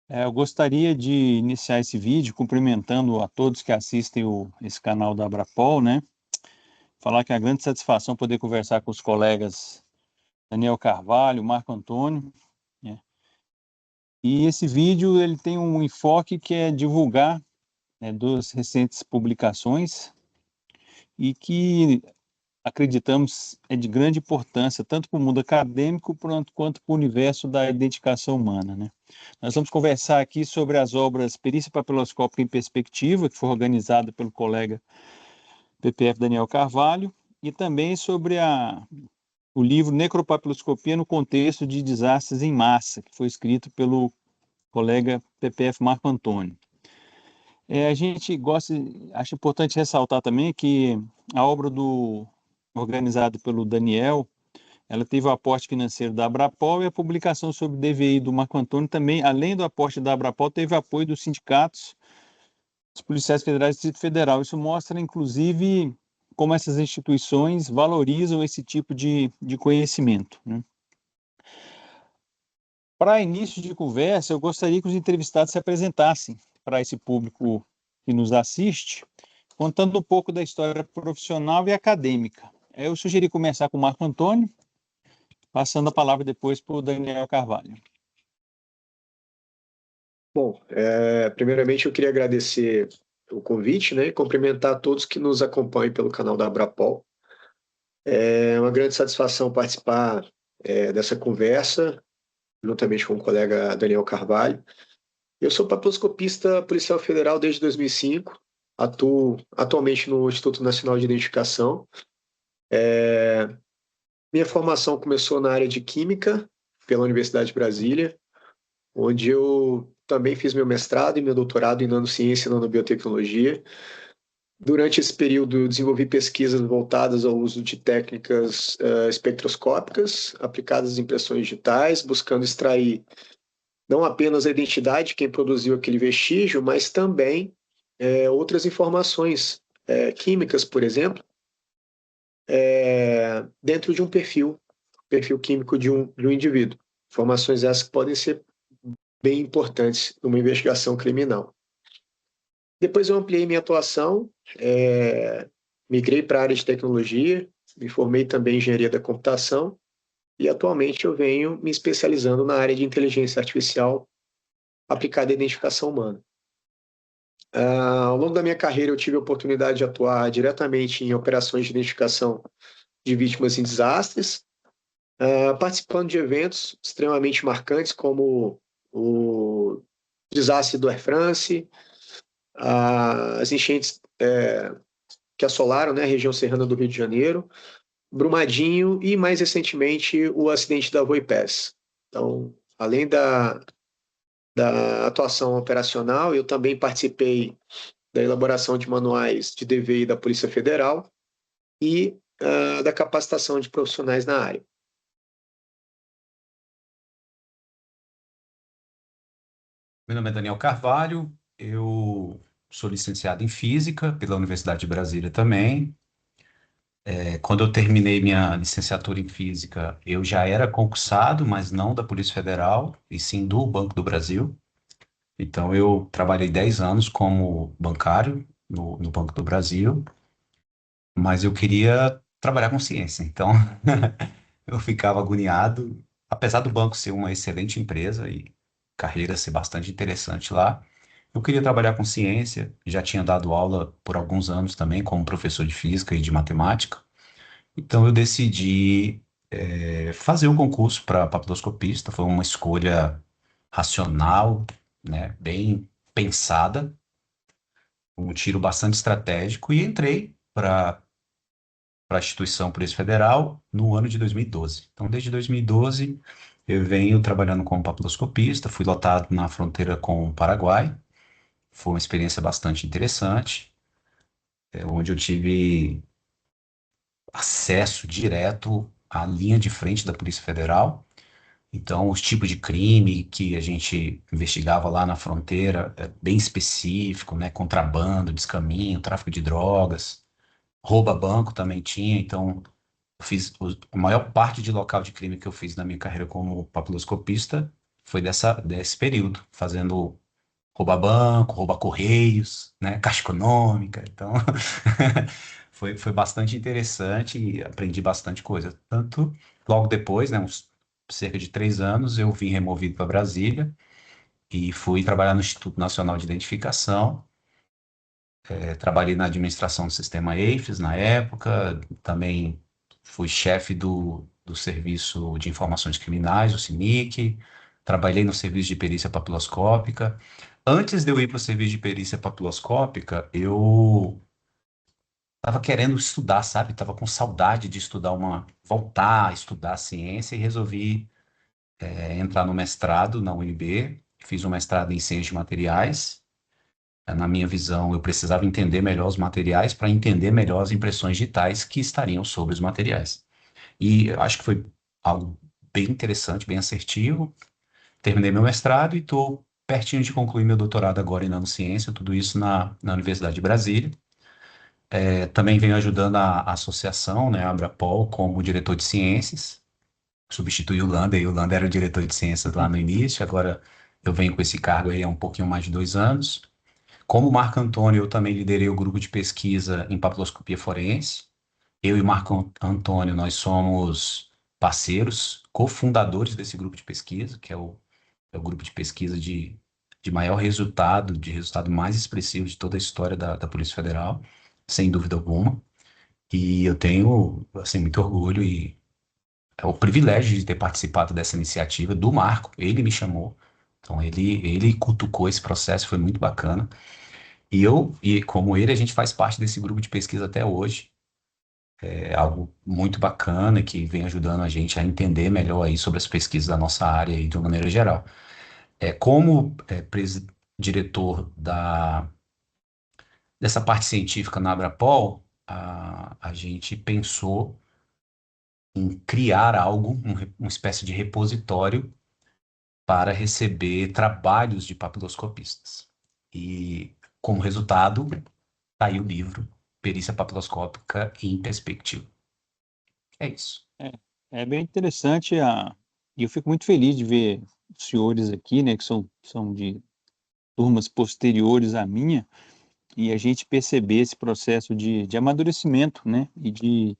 Eu gostaria de iniciar esse vídeo cumprimentando a todos que assistem esse canal da Abrapol, né? Falar que é uma grande satisfação poder conversar com os colegas Daniel Carvalho, Marco Antônio, né? E esse vídeo ele tem um enfoque que é divulgar, né, duas recentes publicações e que acreditamos é de grande importância, tanto para o mundo acadêmico quanto para o universo da identificação humana, né? Nós vamos conversar aqui sobre as obras Perícia Papiloscópica em Perspectiva, que foi organizada pelo colega PPF Daniel Carvalho, e também sobre o livro Necropapiloscopia no Contexto de Desastres em Massa, que foi escrito pelo colega PPF Marco Antônio. A gente acha importante ressaltar também que a obra organizada pelo Daniel, ela teve o aporte financeiro da Abrapol e a publicação sobre o DVI do Marco Antônio também, além do aporte da Abrapol, teve apoio dos sindicatos, dos policiais federais do Distrito Federal. Isso mostra, inclusive, como essas instituições valorizam esse tipo de conhecimento, né? Para início de conversa, eu gostaria que os entrevistados se apresentassem para esse público que nos assiste, contando um pouco da história profissional e acadêmica. Eu sugeri começar com o Marco Antônio, passando a palavra depois para o Daniel Carvalho. Bom, primeiramente eu queria agradecer o convite, né, e cumprimentar todos que nos acompanham pelo canal da Abrapol. É uma grande satisfação participar dessa conversa, juntamente com o colega Daniel Carvalho. Eu sou papiloscopista policial federal desde 2005, atuo atualmente no Instituto Nacional de Identificação. Minha formação começou na área de Química, pela Universidade de Brasília, onde eu também fiz meu mestrado e meu doutorado em nanociência e nanobiotecnologia. Durante esse período, eu desenvolvi pesquisas voltadas ao uso de técnicas espectroscópicas aplicadas às impressões digitais, buscando extrair não apenas a identidade de quem produziu aquele vestígio, mas também outras informações químicas, por exemplo, dentro de um perfil químico de um indivíduo. Informações essas que podem ser bem importantes numa investigação criminal. Depois eu ampliei minha atuação, migrei para a área de tecnologia, me formei também em engenharia da computação e atualmente eu venho me especializando na área de inteligência artificial aplicada à identificação humana. Ao longo da minha carreira eu tive a oportunidade de atuar diretamente em operações de identificação de vítimas em desastres, participando de eventos extremamente marcantes como o desastre do Air France, as enchentes que assolaram, né, a região serrana do Rio de Janeiro, Brumadinho e, mais recentemente, o acidente da Voipés. Então, além da atuação operacional, eu também participei da elaboração de manuais de DVI da Polícia Federal e da capacitação de profissionais na área. Meu nome é Daniel Carvalho, eu sou licenciado em Física pela Universidade de Brasília também. Quando eu terminei minha licenciatura em Física, eu já era concursado, mas não da Polícia Federal, e sim do Banco do Brasil. Então, eu trabalhei 10 anos como bancário no Banco do Brasil, mas eu queria trabalhar com ciência. Então, eu ficava agoniado, apesar do banco ser uma excelente empresa e carreira ser bastante interessante lá. Eu queria trabalhar com ciência, já tinha dado aula por alguns anos também como professor de física e de matemática. Então eu decidi fazer o concurso para papiloscopista. Foi uma escolha racional, né, bem pensada, um tiro bastante estratégico e entrei para a instituição Polícia Federal no ano de 2012. Então desde 2012 eu venho trabalhando como papiloscopista, fui lotado na fronteira com o Paraguai. Foi uma experiência bastante interessante, onde eu tive acesso direto à linha de frente da Polícia Federal. Então, os tipos de crime que a gente investigava lá na fronteira é bem específico, né? Contrabando, descaminho, tráfico de drogas, rouba banco também tinha. Então, A maior parte de local de crime que eu fiz na minha carreira como papiloscopista foi desse período, fazendo roubar banco, roubar correios, né, caixa econômica. Então, foi bastante interessante e aprendi bastante coisa. Tanto logo depois, né, uns cerca de 3 anos, eu vim removido para Brasília e fui trabalhar no Instituto Nacional de Identificação. Trabalhei na administração do sistema EIFES na época, também fui chefe do Serviço de Informações Criminais, o SINIC, trabalhei no serviço de perícia papiloscópica. Antes de eu ir para o serviço de perícia papiloscópica, eu estava querendo estudar, sabe? Estava com saudade de voltar a estudar ciência e resolvi entrar no mestrado na UNB. Fiz um mestrado em Ciência de Materiais. Na minha visão, eu precisava entender melhor os materiais para entender melhor as impressões digitais que estariam sobre os materiais. E eu acho que foi algo bem interessante, bem assertivo. Terminei meu mestrado e estou pertinho de concluir meu doutorado agora em nanociência, tudo isso na Universidade de Brasília. Também venho ajudando a associação, né, a Abrapol, como diretor de ciências. Substituí o Lander, e o Lander era o diretor de ciências lá no início, agora eu venho com esse cargo aí há um pouquinho mais de 2 anos. Como Marco Antônio, eu também liderei o grupo de pesquisa em papiloscopia forense. Eu e Marco Antônio, nós somos parceiros, cofundadores desse grupo de pesquisa, que é o grupo de pesquisa de maior resultado, de resultado mais expressivo de toda a história da Polícia Federal, sem dúvida alguma. E eu tenho, assim, muito orgulho e o privilégio de ter participado dessa iniciativa do Marco. Ele me chamou, então ele cutucou esse processo, foi muito bacana. E como ele, a gente faz parte desse grupo de pesquisa até hoje. É algo muito bacana que vem ajudando a gente a entender melhor aí sobre as pesquisas da nossa área aí de uma maneira geral. Como diretor dessa parte científica na Abrapol, a gente pensou em criar algo, uma espécie de repositório para receber trabalhos de papiloscopistas. E, como resultado, tá aí o livro Perícia Papiloscópica em Perspectiva. É isso. É, é bem interessante e eu fico muito feliz de ver os senhores aqui, né, que são de turmas posteriores à minha, e a gente perceber esse processo de amadurecimento, né, e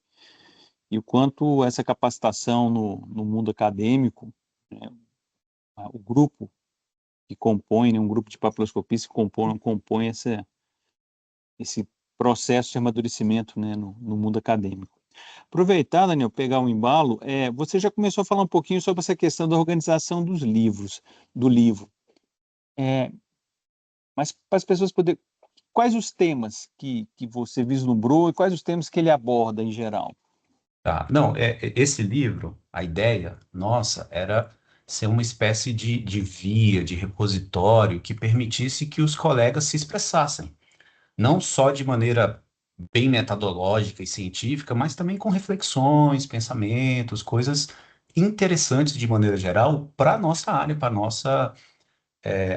o quanto essa capacitação no mundo acadêmico, né, o grupo que compõe, né, um grupo de papiloscopistas que compõe esse processo de amadurecimento, né, no mundo acadêmico. Aproveitar, Daniel, pegar um embalo, você já começou a falar um pouquinho sobre essa questão da organização dos livros, do livro. É, mas para as pessoas poderem, quais os temas que você vislumbrou e quais os temas que ele aborda em geral? Tá. Não, esse livro, a ideia nossa era ser uma espécie de via, de repositório que permitisse que os colegas se expressassem, não só de maneira bem metodológica e científica, mas também com reflexões, pensamentos, coisas interessantes de maneira geral para a nossa área, para a nossa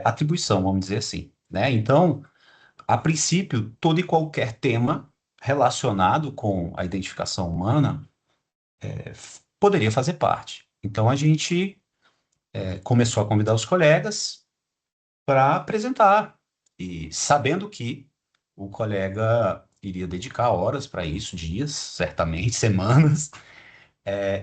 atribuição, vamos dizer assim, né? Então, a princípio, todo e qualquer tema relacionado com a identificação humana poderia fazer parte. Então, a gente começou a convidar os colegas para apresentar, e sabendo que o colega iria dedicar horas para isso, dias, certamente, semanas,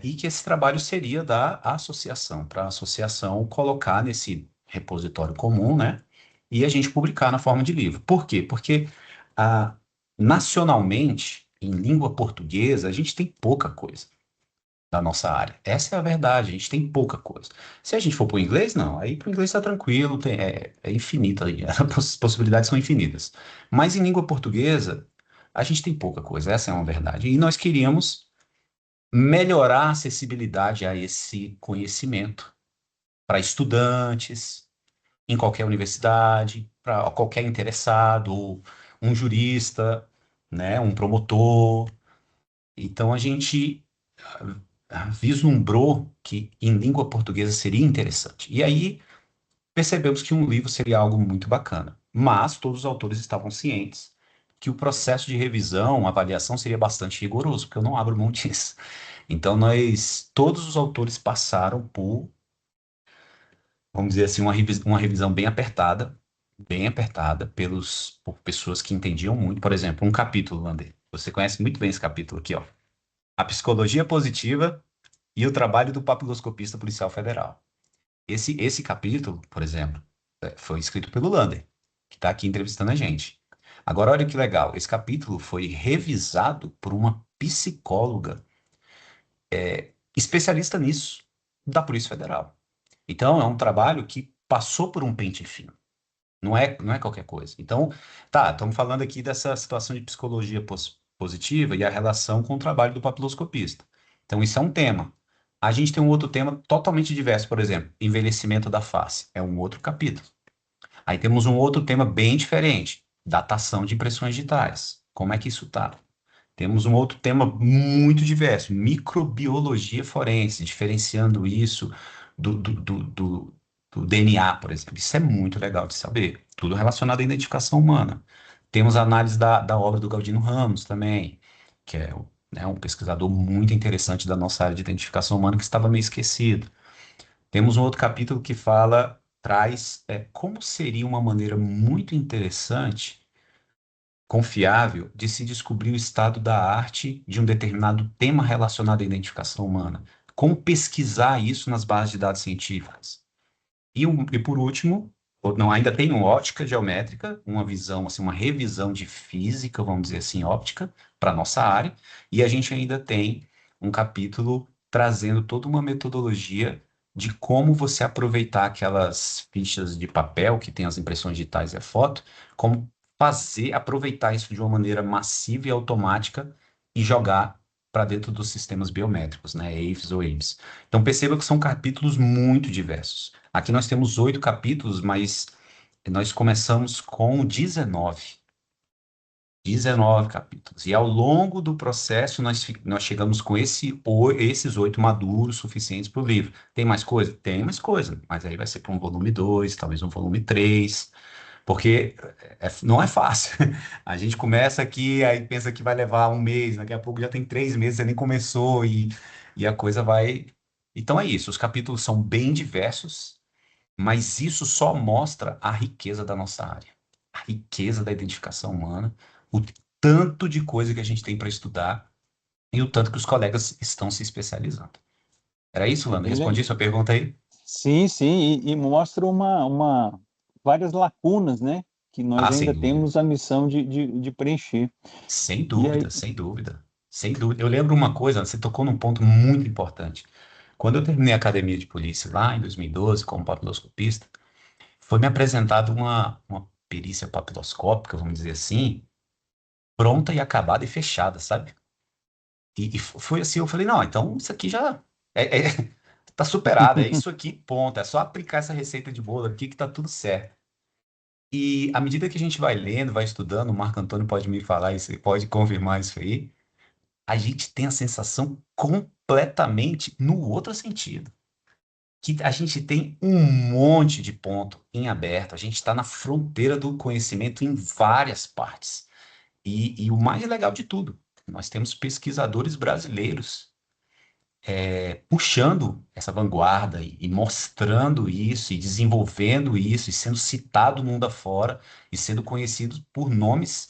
e que esse trabalho seria da associação, para a associação colocar nesse repositório comum, né? E a gente publicar na forma de livro. Por quê? Porque ah, nacionalmente, em língua portuguesa, a gente tem pouca coisa da nossa área. Essa é a verdade, a gente tem pouca coisa. Se a gente for para o inglês, não. Aí para o inglês está tranquilo, é infinito, aí, as possibilidades são infinitas. Mas em língua portuguesa, a gente tem pouca coisa, essa é uma verdade. E nós queríamos melhorar a acessibilidade a esse conhecimento para estudantes, em qualquer universidade, para qualquer interessado, um jurista, né, um promotor. Então a gente vislumbrou que em língua portuguesa seria interessante. E aí percebemos que um livro seria algo muito bacana. Mas todos os autores estavam cientes que o processo de revisão, avaliação seria bastante rigoroso, porque eu não abro mão disso. Então, todos os autores passaram por, vamos dizer assim, uma revisão bem apertada por pessoas que entendiam muito. Por exemplo, um capítulo, Wander, você conhece muito bem esse capítulo aqui, ó. A psicologia positiva e o trabalho do papiloscopista policial federal. Esse capítulo, por exemplo, foi escrito pelo Lander, que está aqui entrevistando a gente. Agora, olha que legal, esse capítulo foi revisado por uma psicóloga especialista nisso, da Polícia Federal. Então, é um trabalho que passou por um pente fino. Não é qualquer coisa. Então, tá, estamos falando aqui dessa situação de psicologia positiva e a relação com o trabalho do papiloscopista. Então, isso é um tema. A gente tem um outro tema totalmente diverso, por exemplo, envelhecimento da face. É um outro capítulo. Aí temos um outro tema bem diferente, datação de impressões digitais. Como é que isso está? Temos um outro tema muito diverso, microbiologia forense, diferenciando isso do DNA, por exemplo. Isso é muito legal de saber. Tudo relacionado à identificação humana. Temos a análise da obra do Galdino Ramos também, que é, né, um pesquisador muito interessante da nossa área de identificação humana que estava meio esquecido. Temos um outro capítulo que traz como seria uma maneira muito interessante, confiável, de se descobrir o estado da arte de um determinado tema relacionado à identificação humana. Como pesquisar isso nas bases de dados científicas. E por último, não, ainda tem uma ótica geométrica, uma visão, assim, uma revisão de física, vamos dizer assim, óptica, para a nossa área, e a gente ainda tem um capítulo trazendo toda uma metodologia de como você aproveitar aquelas fichas de papel que tem as impressões digitais e a foto, como aproveitar isso de uma maneira massiva e automática e jogar para dentro dos sistemas biométricos, né, EIFs ou EIBs. Então perceba que são capítulos muito diversos. Aqui nós temos 8 capítulos, mas nós começamos com 19 capítulos. E ao longo do processo, nós chegamos com esses 8 maduros suficientes para o livro. Tem mais coisa? Tem mais coisa, mas aí vai ser para um volume 2, talvez um volume 3, porque não é fácil. A gente começa aqui, aí pensa que vai levar um mês, daqui a pouco já tem 3 meses, você nem começou, e a coisa vai. Então é isso, os capítulos são bem diversos, mas isso só mostra a riqueza da nossa área, a riqueza da identificação humana, o tanto de coisa que a gente tem para estudar e o tanto que os colegas estão se especializando. Era isso, É Lando? bem legal. Respondi sua pergunta aí? Sim, sim, e mostra várias lacunas, né? Que nós Ah, sem ainda dúvida. temos a missão de preencher. Sem E aí, dúvida, sem dúvida. Sem dúvida. Eu lembro uma coisa, você tocou num ponto muito importante. Quando eu terminei a academia de polícia lá em 2012, como papiloscopista, foi me apresentada uma perícia papiloscópica, vamos dizer assim, pronta e acabada e fechada, sabe? E foi assim, eu falei, não, então isso aqui já tá superado, é isso aqui, ponto. É só aplicar essa receita de bolo aqui que tá tudo certo. E à medida que a gente vai lendo, vai estudando, o Marco Antônio pode me falar isso, pode confirmar isso aí, a gente tem a sensação completamente no outro sentido. Que a gente tem um monte de ponto em aberto, a gente está na fronteira do conhecimento em várias partes. E o mais legal de tudo, nós temos pesquisadores brasileiros puxando essa vanguarda e mostrando isso, e desenvolvendo isso, e sendo citado mundo afora, e sendo conhecido por nomes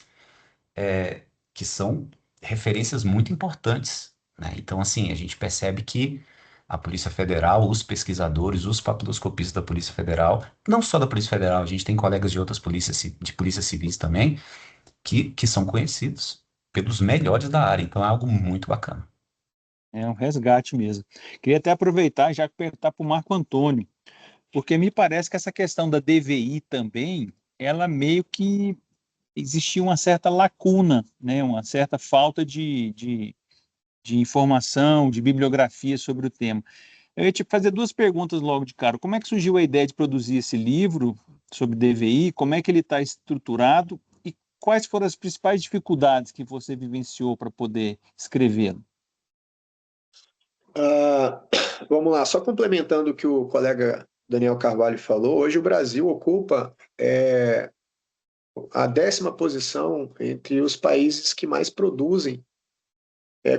que são referências muito importantes, né? Então, assim, a gente percebe que a Polícia Federal, os pesquisadores, os papiloscopistas da Polícia Federal, não só da Polícia Federal, a gente tem colegas de outras polícias, de polícias civis também, que são conhecidos pelos melhores da área. Então, é algo muito bacana. é um resgate mesmo. Queria até aproveitar já que perguntar para o Marco Antônio, porque me parece que essa questão da DVI também, ela meio que existia uma certa lacuna, né? Uma certa falta de informação, de bibliografia sobre o tema. Eu ia te fazer duas perguntas logo de cara. Como é que surgiu a ideia de produzir esse livro sobre DVI? Como é que ele está estruturado? E quais foram as principais dificuldades que você vivenciou para poder escrevê-lo? Ah, vamos lá, só complementando o que o colega Daniel Carvalho falou, hoje o Brasil ocupa a 10ª posição entre os países que mais produzem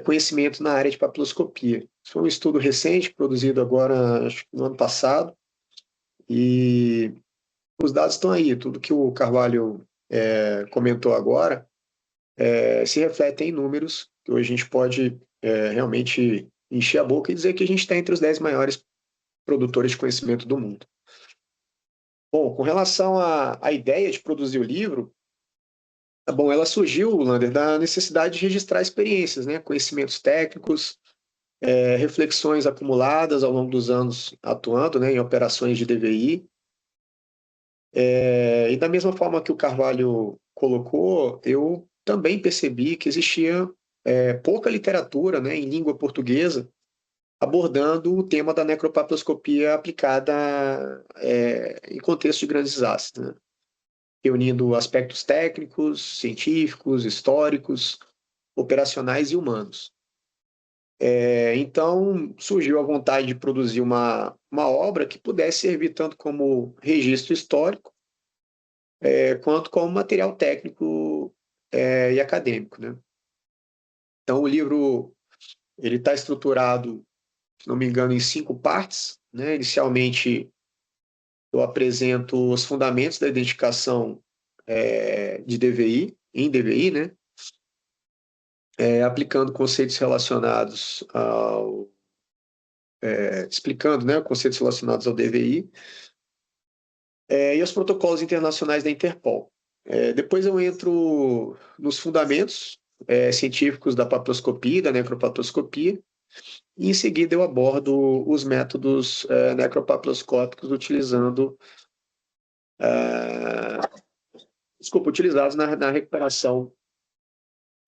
conhecimento na área de papiloscopia. Isso foi um estudo recente, produzido agora, acho que no ano passado, e os dados estão aí. Tudo que o Carvalho comentou agora se reflete em números, que hoje a gente pode realmente encher a boca e dizer que a gente está entre os 10 maiores produtores de conhecimento do mundo. Bom, com relação à ideia de produzir o livro, bom, ela surgiu, Lander, da necessidade de registrar experiências, né, conhecimentos técnicos, reflexões acumuladas ao longo dos anos atuando, né, em operações de DVI. E da mesma forma que o Carvalho colocou, eu também percebi que existia pouca literatura, né, em língua portuguesa abordando o tema da necropapiloscopia aplicada em contexto de grandes desastres, né? Reunindo aspectos técnicos, científicos, históricos, operacionais e humanos. Então, surgiu a vontade de produzir uma obra que pudesse servir tanto como registro histórico, quanto como material técnico e acadêmico, né? Então, o livro ele está estruturado, se não me engano, em 5 partes, né? Inicialmente, eu apresento os fundamentos da identificação de DVI, em DVI, né? Aplicando conceitos relacionados ao... explicando, né, conceitos relacionados ao DVI, e os protocolos internacionais da Interpol. Depois eu entro nos fundamentos científicos da papiloscopia, da necropapiloscopia, e em seguida eu abordo os métodos necropapiloscópicos utilizados na recuperação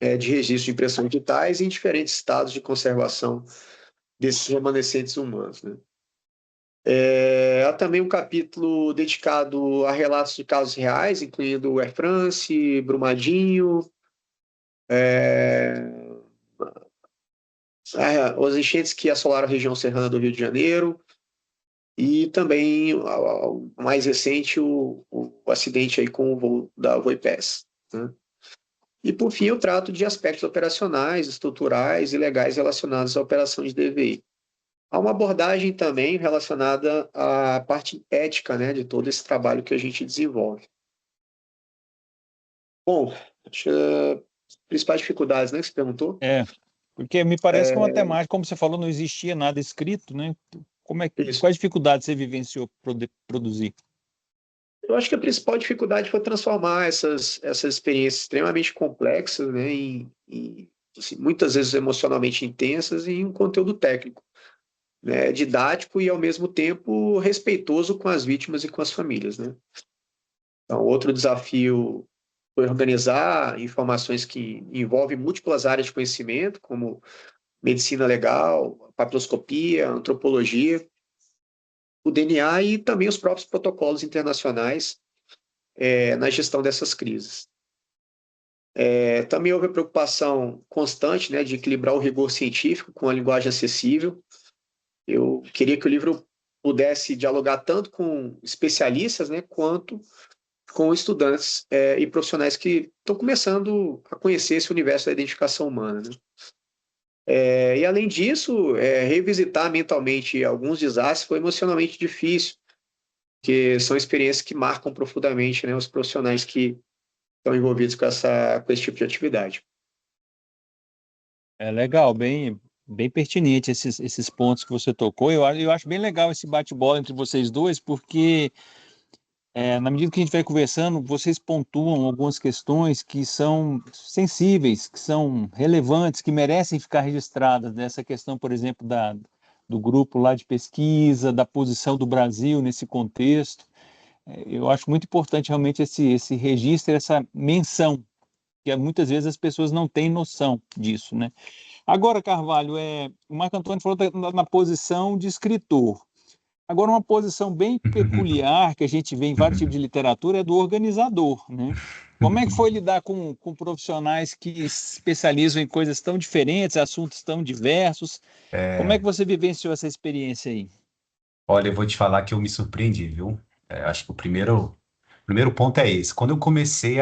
de registros de impressão digitais em diferentes estados de conservação desses remanescentes humanos, né? Há também um capítulo dedicado a relatos de casos reais, incluindo Air France, Brumadinho, os enchentes que assolaram a região serrana do Rio de Janeiro, e também, o mais recente, o acidente aí com o voo da Voipes, né? E, por fim, eu trato de aspectos operacionais, estruturais e legais relacionados à operação de DVI. Há uma abordagem também relacionada à parte ética, né, de todo esse trabalho que a gente desenvolve. Bom, acho que as principais dificuldades, né, que você perguntou? Porque me parece que uma temática, como você falou, não existia nada escrito, né? Quais dificuldades você vivenciou para produzir? Eu acho que a principal dificuldade foi transformar essas experiências extremamente complexas, né, assim, muitas vezes emocionalmente intensas, em um conteúdo técnico, né, didático e, ao mesmo tempo, respeitoso com as vítimas e com as famílias, né? Então, outro desafio foi organizar informações que envolvem múltiplas áreas de conhecimento, como medicina legal, papiloscopia, antropologia, o DNA e também os próprios protocolos internacionais na gestão dessas crises. Também houve a preocupação constante, né, de equilibrar o rigor científico com a linguagem acessível. Eu queria que o livro pudesse dialogar tanto com especialistas, né, quanto com estudantes e profissionais que estão começando a conhecer esse universo da identificação humana, né? E, além disso, revisitar mentalmente alguns desastres foi emocionalmente difícil, porque são experiências que marcam profundamente, né, os profissionais que estão envolvidos com esse tipo de atividade. Legal, bem pertinente esses pontos que você tocou. Eu acho bem legal esse bate-bola entre vocês dois, porque na medida que a gente vai conversando, vocês pontuam algumas questões que são sensíveis, que são relevantes, que merecem ficar registradas. Dessa questão, por exemplo, do grupo lá de pesquisa, da posição do Brasil nesse contexto. Eu acho muito importante realmente esse registro, essa menção, que muitas vezes as pessoas não têm noção disso, né? Agora, Carvalho, o Marco Antônio falou na posição de escritor. Agora, uma posição bem peculiar que a gente vê em vários tipos de literatura é do organizador, né? Como é que foi lidar com profissionais que se especializam em coisas tão diferentes, assuntos tão diversos? Como é que você vivenciou essa experiência aí? Olha, eu vou te falar que eu me surpreendi, viu? Acho que o primeiro primeiro ponto é esse. Quando eu comecei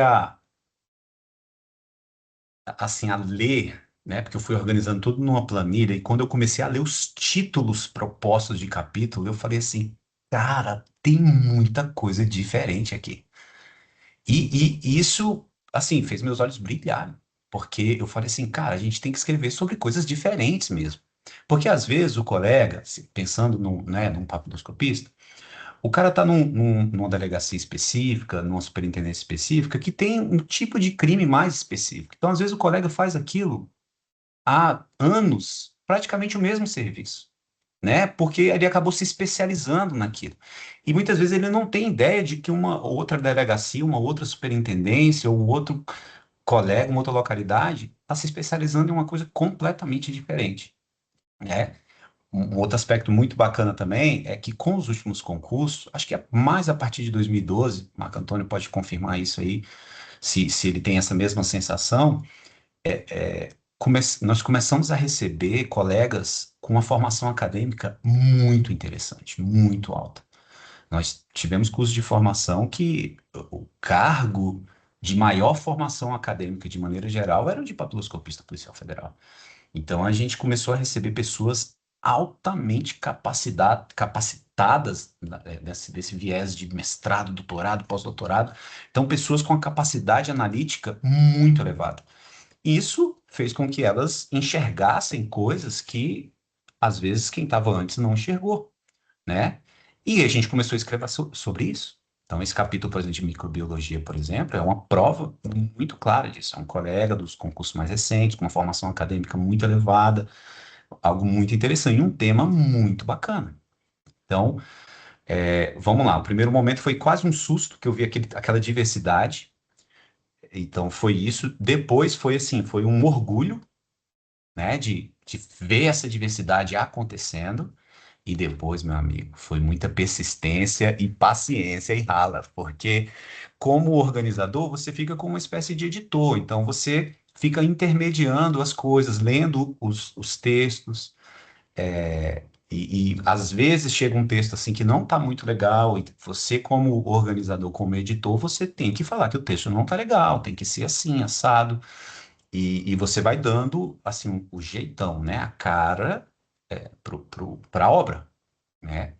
assim, a ler, né? Porque eu fui organizando tudo numa planilha, e quando eu comecei a ler os títulos propostos de capítulo, eu falei assim, cara, tem muita coisa diferente aqui. E isso, assim, fez meus olhos brilharem, porque eu falei assim, cara, a gente tem que escrever sobre coisas diferentes mesmo. Porque às vezes o colega, pensando num papiloscopista, o cara tá numa delegacia específica, numa superintendência específica, que tem um tipo de crime mais específico. Então, às vezes, o colega faz aquilo há anos, praticamente o mesmo serviço, né? Porque ele acabou se especializando naquilo. E muitas vezes ele não tem ideia de que uma outra delegacia, uma outra superintendência, ou um outro colega, uma outra localidade, está se especializando em uma coisa completamente diferente, né? Um outro aspecto muito bacana também é que com os últimos concursos, acho que é mais a partir de 2012, Marco Antônio pode confirmar isso aí, se ele tem essa mesma sensação, nós começamos a receber colegas com uma formação acadêmica muito interessante, muito alta. Nós tivemos cursos de formação que o cargo de maior formação acadêmica, de maneira geral, era o de papiloscopista policial federal. Então a gente começou a receber pessoas altamente capacitadas desse viés de mestrado, doutorado, pós-doutorado. Então, pessoas com a capacidade analítica muito elevada. Isso fez com que elas enxergassem coisas que, às vezes, quem estava antes não enxergou, né? E a gente começou a escrever sobre isso. Então, esse capítulo, por exemplo, de microbiologia, por exemplo, é uma prova muito clara disso. É um colega dos concursos mais recentes, com uma formação acadêmica muito elevada, algo muito interessante, e um tema muito bacana. Então, vamos lá. O primeiro momento foi quase um susto, que eu vi aquela diversidade. Então, foi isso. Depois foi assim, foi um orgulho, né, de ver essa diversidade acontecendo. E depois, meu amigo, foi muita persistência e paciência e rala, porque como organizador, você fica como uma espécie de editor, então você fica intermediando as coisas, lendo os textos, e às vezes chega um texto assim que não está muito legal, e você, como organizador, como editor, você tem que falar que o texto não está legal, tem que ser assim, assado, e você vai dando assim o jeitão, né, a cara para a obra, né?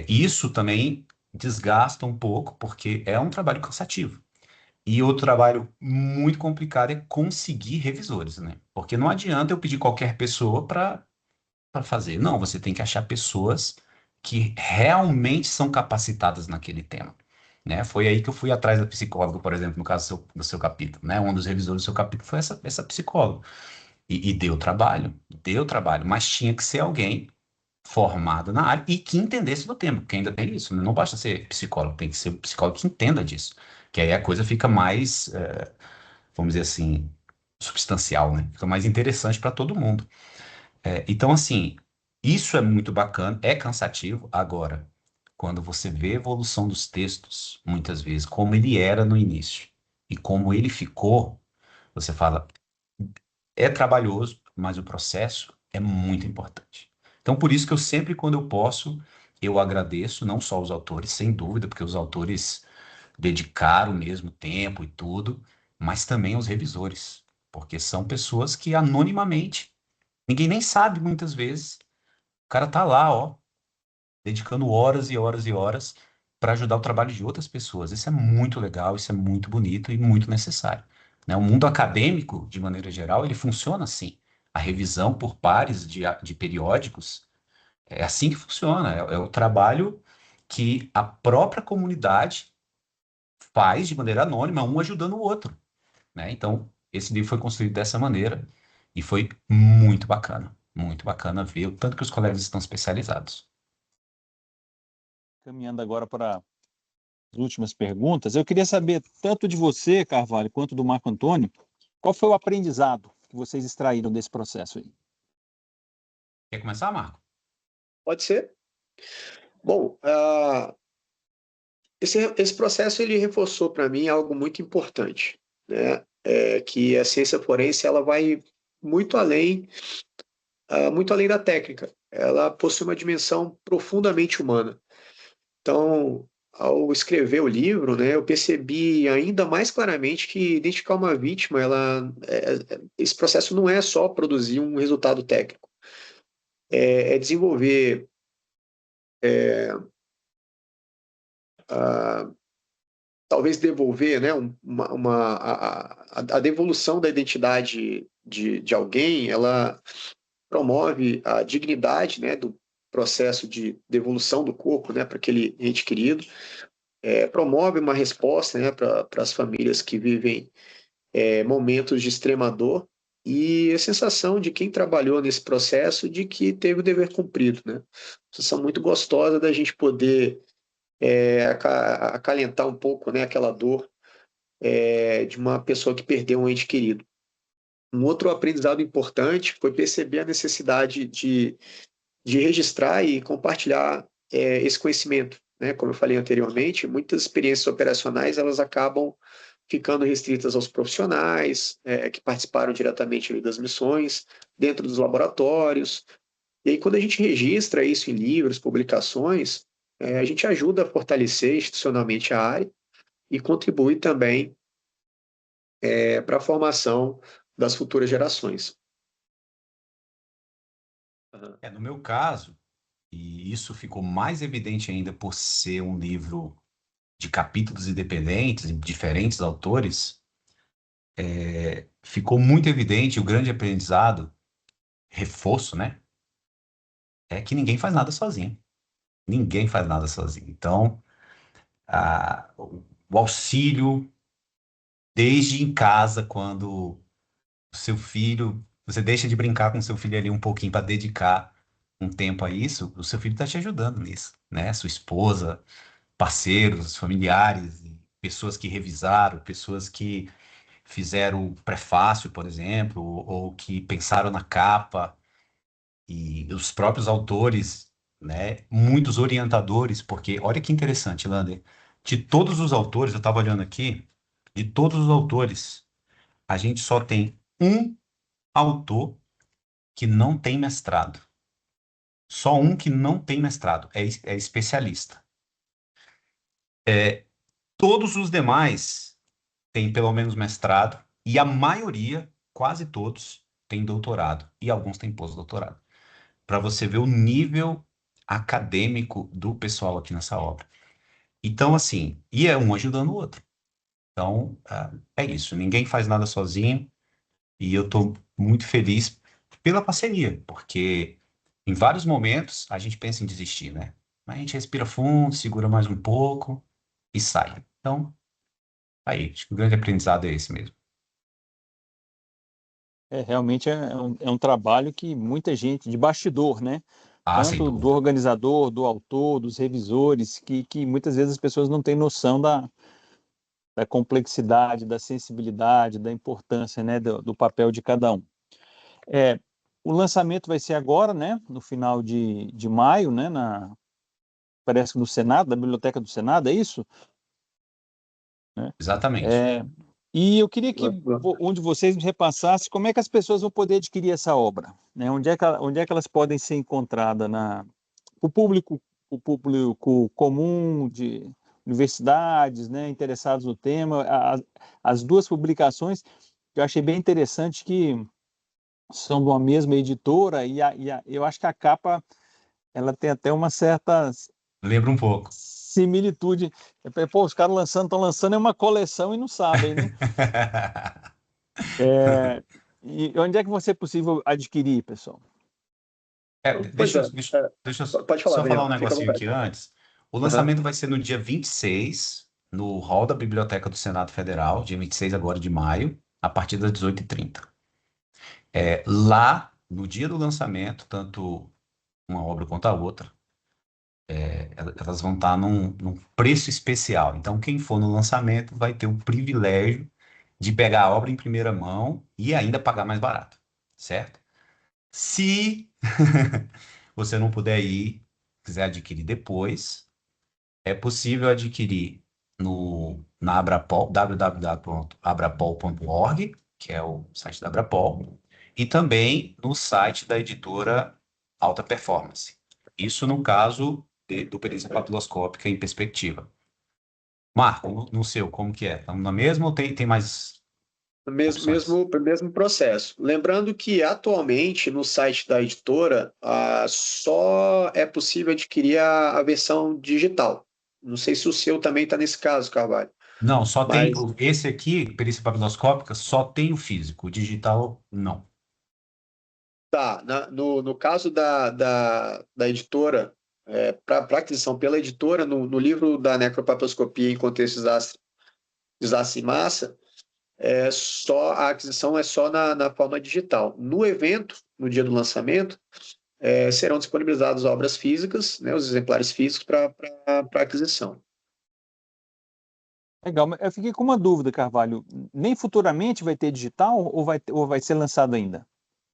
Isso também desgasta um pouco, porque é um trabalho cansativo. E outro trabalho muito complicado é conseguir revisores, né? Porque não adianta eu pedir qualquer pessoa para fazer. Não, você tem que achar pessoas que realmente são capacitadas naquele tema. Né? Foi aí que eu fui atrás da psicóloga, por exemplo, no caso do seu capítulo. Né? Um dos revisores do seu capítulo foi essa psicóloga. E deu trabalho, mas tinha que ser alguém formado na área e que entendesse do tema, porque ainda tem isso, né? Não basta ser psicólogo, tem que ser um psicólogo que entenda disso, que aí a coisa fica mais, vamos dizer assim, substancial, né? Fica mais interessante para todo mundo. Então, assim, isso é muito bacana, é cansativo. Agora, quando você vê a evolução dos textos, muitas vezes, como ele era no início e como ele ficou, você fala, é trabalhoso, mas o processo é muito importante. Então, por isso que eu sempre, quando eu posso, eu agradeço não só os autores, sem dúvida, porque os autores dedicaram mesmo tempo e tudo, mas também os revisores, porque são pessoas que anonimamente, ninguém nem sabe muitas vezes, o cara tá lá, ó, dedicando horas e horas e horas para ajudar o trabalho de outras pessoas. Isso é muito legal, isso é muito bonito e muito necessário. Né? O mundo acadêmico, de maneira geral, ele funciona assim. A revisão por pares de periódicos é assim que funciona. É o trabalho que a própria comunidade faz de maneira anônima, um ajudando o outro. Né? Então, esse livro foi construído dessa maneira e foi muito bacana ver o tanto que os colegas estão especializados. Caminhando agora para as últimas perguntas, eu queria saber, tanto de você, Carvalho, quanto do Marco Antônio, qual foi o aprendizado que vocês extraíram desse processo aí? Quer começar, Marco? Pode ser? Bom, esse processo ele reforçou para mim algo muito importante, né? Que a ciência forense ela vai muito muito além da técnica. Ela possui uma dimensão profundamente humana. Então, ao escrever o livro, né, eu percebi ainda mais claramente que identificar uma vítima, esse processo não é só produzir um resultado técnico, é desenvolver ah, talvez devolver, né, a devolução da identidade de alguém, ela promove a dignidade, né, do processo de devolução do corpo, né, para aquele ente querido, promove uma resposta, né, para as famílias que vivem momentos de extrema dor e a sensação de quem trabalhou nesse processo de que teve o dever cumprido, né? Sensação muito gostosa da gente poder acalentar um pouco, né, aquela dor de uma pessoa que perdeu um ente querido. Um outro aprendizado importante foi perceber a necessidade de registrar e compartilhar esse conhecimento, né? Como eu falei anteriormente, muitas experiências operacionais elas acabam ficando restritas aos profissionais que participaram diretamente das missões, dentro dos laboratórios. E aí, quando a gente registra isso em livros, publicações, a gente ajuda a fortalecer institucionalmente a área e contribui também para a formação das futuras gerações. No meu caso, e isso ficou mais evidente ainda por ser um livro de capítulos independentes, de diferentes autores, ficou muito evidente o grande aprendizado, reforço, né? É que ninguém faz nada sozinho. Ninguém faz nada sozinho. Então, o auxílio, desde em casa, quando o seu filho, você deixa de brincar com seu filho ali um pouquinho para dedicar um tempo a isso, o seu filho está te ajudando nisso, né? Sua esposa, parceiros, familiares, pessoas que revisaram, pessoas que fizeram o prefácio, por exemplo, ou que pensaram na capa, e os próprios autores, né? Muitos orientadores, porque olha que interessante, Lander, de todos os autores, eu estava olhando aqui, de todos os autores, a gente só tem um autor que não tem mestrado. Só um que não tem mestrado, é especialista. Todos os demais têm pelo menos mestrado, e a maioria, quase todos, tem doutorado, e alguns têm pós-doutorado. Para você ver o nível acadêmico do pessoal aqui nessa obra. Então, assim, e é um ajudando o outro. Então, é isso. Ninguém faz nada sozinho, e eu estou muito feliz pela parceria, porque em vários momentos a gente pensa em desistir, né? Mas a gente respira fundo, segura mais um pouco e sai. Então, aí, acho que o grande aprendizado é esse mesmo. Realmente é um trabalho que muita gente, de bastidor, né? Ah, sem Tanto do dúvida. organizador, do autor, dos revisores, que muitas vezes as pessoas não têm noção da complexidade, da sensibilidade, da importância, né, do papel de cada um. É, o lançamento vai ser agora, né, no final de maio, né, parece que no Senado, da Biblioteca do Senado, é isso? Né? Exatamente. É, e eu queria que um de vocês me repassasse como é que as pessoas vão poder adquirir essa obra, né? Onde é que elas podem ser encontradas o público comum de universidades, né, interessados no tema. As duas publicações eu achei bem interessante que são de uma mesma editora eu acho que a capa ela tem até uma certa Lembra um pouco. similitude. Pô, os caras estão lançando uma coleção e não sabem, né? E onde é que vai ser possível adquirir, pessoal? Pois é, Deixa eu pode falar, só falar um Daniel, fica à negocinho aqui vontade. antes. O Uhum. lançamento vai ser no dia 26, no hall da Biblioteca do Senado Federal, dia 26 agora de maio, a partir das 18h30. Lá, no dia do lançamento, tanto uma obra quanto a outra, elas vão estar num preço especial. Então, quem for no lançamento vai ter o privilégio de pegar a obra em primeira mão e ainda pagar mais barato, certo? Se você não puder ir, quiser adquirir depois, é possível adquirir na Abrapol, www.abrapol.org, que é o site da Abrapol, e também no site da editora Alta Performance. Isso no caso do perícia papiloscópica em perspectiva. Marco, no seu, como que é? Estamos na mesma ou tem mais opções? Mesmo processo. Lembrando que atualmente no site da editora só é possível adquirir a versão digital. Não sei se o seu também está nesse caso, Carvalho. Não, só tem Mas esse aqui, perícia papiloscópica, só tem o físico, o digital não. tá, no caso da editora, para aquisição pela editora, no livro da necropapiloscopia em contexto de desastre em massa, a aquisição é só na forma digital. No evento, no dia do lançamento, serão disponibilizadas obras físicas, né, os exemplares físicos para aquisição. Legal, mas eu fiquei com uma dúvida, Carvalho. Nem futuramente vai ter digital ou vai ser lançado ainda?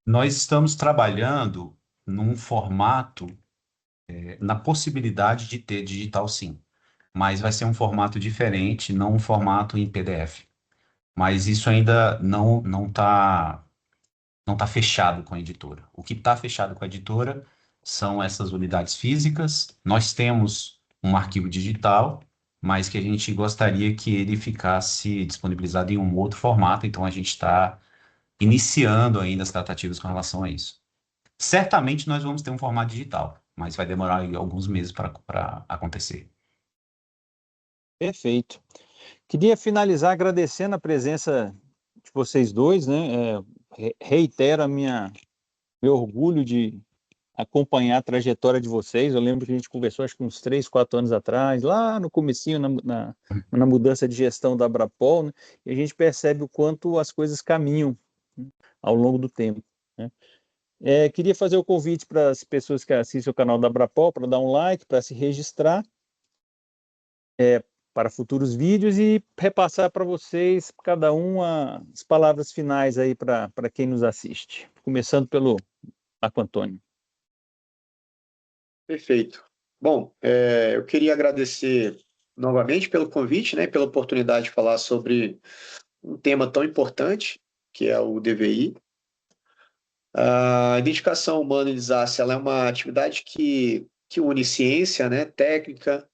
Nós estamos trabalhando num formato, na possibilidade de ter digital sim, mas vai ser um formato diferente, não um formato em PDF. Mas isso ainda não tá fechado com a editora. O que está fechado com a editora são essas unidades físicas. Nós temos um arquivo digital, mas que a gente gostaria que ele ficasse disponibilizado em um outro formato, então a gente está iniciando ainda as tratativas com relação a isso. Certamente nós vamos ter um formato digital, mas vai demorar aí alguns meses para acontecer. Perfeito. Queria finalizar agradecendo a presença de vocês dois, né? Reitero meu orgulho de acompanhar a trajetória de vocês. Eu lembro que a gente conversou acho que uns 3, 4 anos atrás, lá no comecinho, na mudança de gestão da Abrapol, né? E a gente percebe o quanto as coisas caminham, né, ao longo do tempo, né? Queria fazer o convite para as pessoas que assistem o canal da Abrapol para dar um like, para se registrar para futuros vídeos e repassar para vocês, cada um, as palavras finais aí para quem nos assiste. Começando pelo Marco Antônio. Perfeito. Bom, eu queria agradecer novamente pelo convite, né, pela oportunidade de falar sobre um tema tão importante, que é o DVI. A identificação humana em desastre, ela é uma atividade que une ciência, né, técnica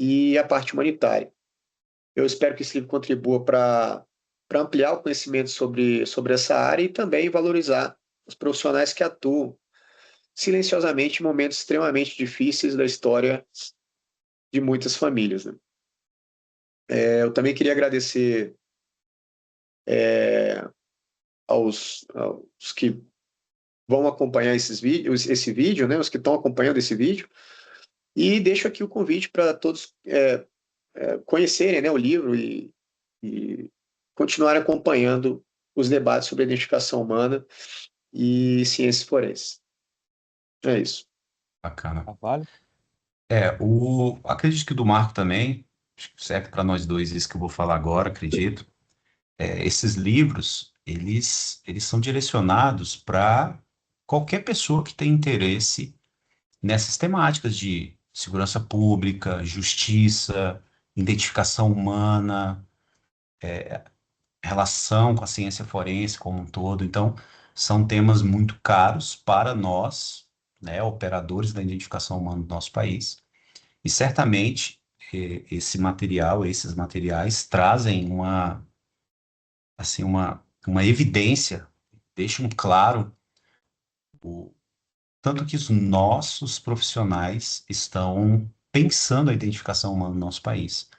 e a parte humanitária. Eu espero que esse livro contribua para ampliar o conhecimento sobre essa área e também valorizar os profissionais que atuam silenciosamente em momentos extremamente difíceis da história de muitas famílias, né? Eu também queria agradecer aos que vão acompanhar esse vídeo, né, os que estão acompanhando esse vídeo, e deixo aqui o convite para todos conhecerem, né, o livro e continuarem acompanhando os debates sobre a identificação humana e ciências forenses. É isso. Bacana. Carvalho. Acredito que o do Marco também, acho que serve para nós dois isso que eu vou falar agora, acredito. Esses livros, eles são direcionados para qualquer pessoa que tem interesse nessas temáticas de segurança pública, justiça, identificação humana, relação com a ciência forense como um todo. Então, são temas muito caros para nós, né, operadores da identificação humana do nosso país. E certamente esses materiais trazem uma evidência, deixam claro o tanto que os nossos profissionais estão pensando a identificação humana no nosso país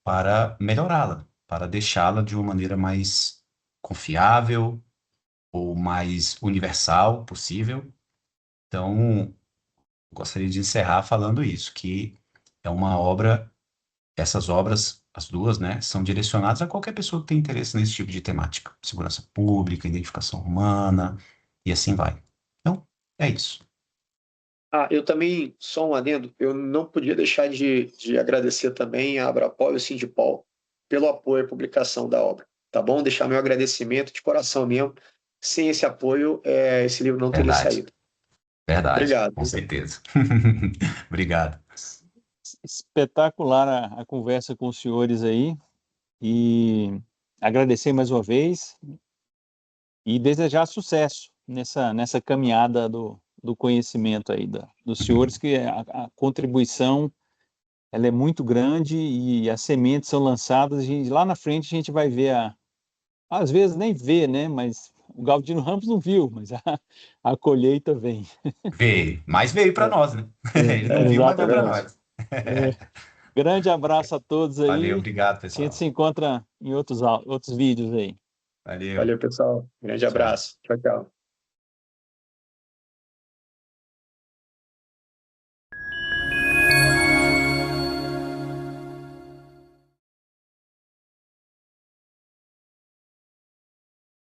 para melhorá-la, para deixá-la de uma maneira mais confiável ou mais universal possível. Então, gostaria de encerrar falando isso, que é uma obra, essas obras, as duas, né, são direcionadas a qualquer pessoa que tem interesse nesse tipo de temática, segurança pública, identificação humana e assim vai. Então, é isso. Eu também, só um adendo, eu não podia deixar de agradecer também a Abrapol e o Sindipol pelo apoio à publicação da obra, tá bom? Deixar meu agradecimento de coração mesmo. Sem esse apoio, esse livro não teria Verdade. saído. Verdade, Obrigado. com certeza. Obrigado. Espetacular a conversa com os senhores aí e agradecer mais uma vez e desejar sucesso nessa caminhada do conhecimento aí dos senhores, que a contribuição ela é muito grande e as sementes são lançadas, lá na frente a gente vai ver às vezes nem vê, né? Mas o Galdino Ramos não viu, mas a colheita vem. Veio, mas veio para É, nós, né? Ele não viu, mas é veio para Exatamente. verdade. nós. É. Grande abraço a todos Valeu, aí. obrigado, A gente pessoal. se encontra em outros vídeos aí. Valeu, Valeu, pessoal. Grande tchau. abraço. Tchau, tchau.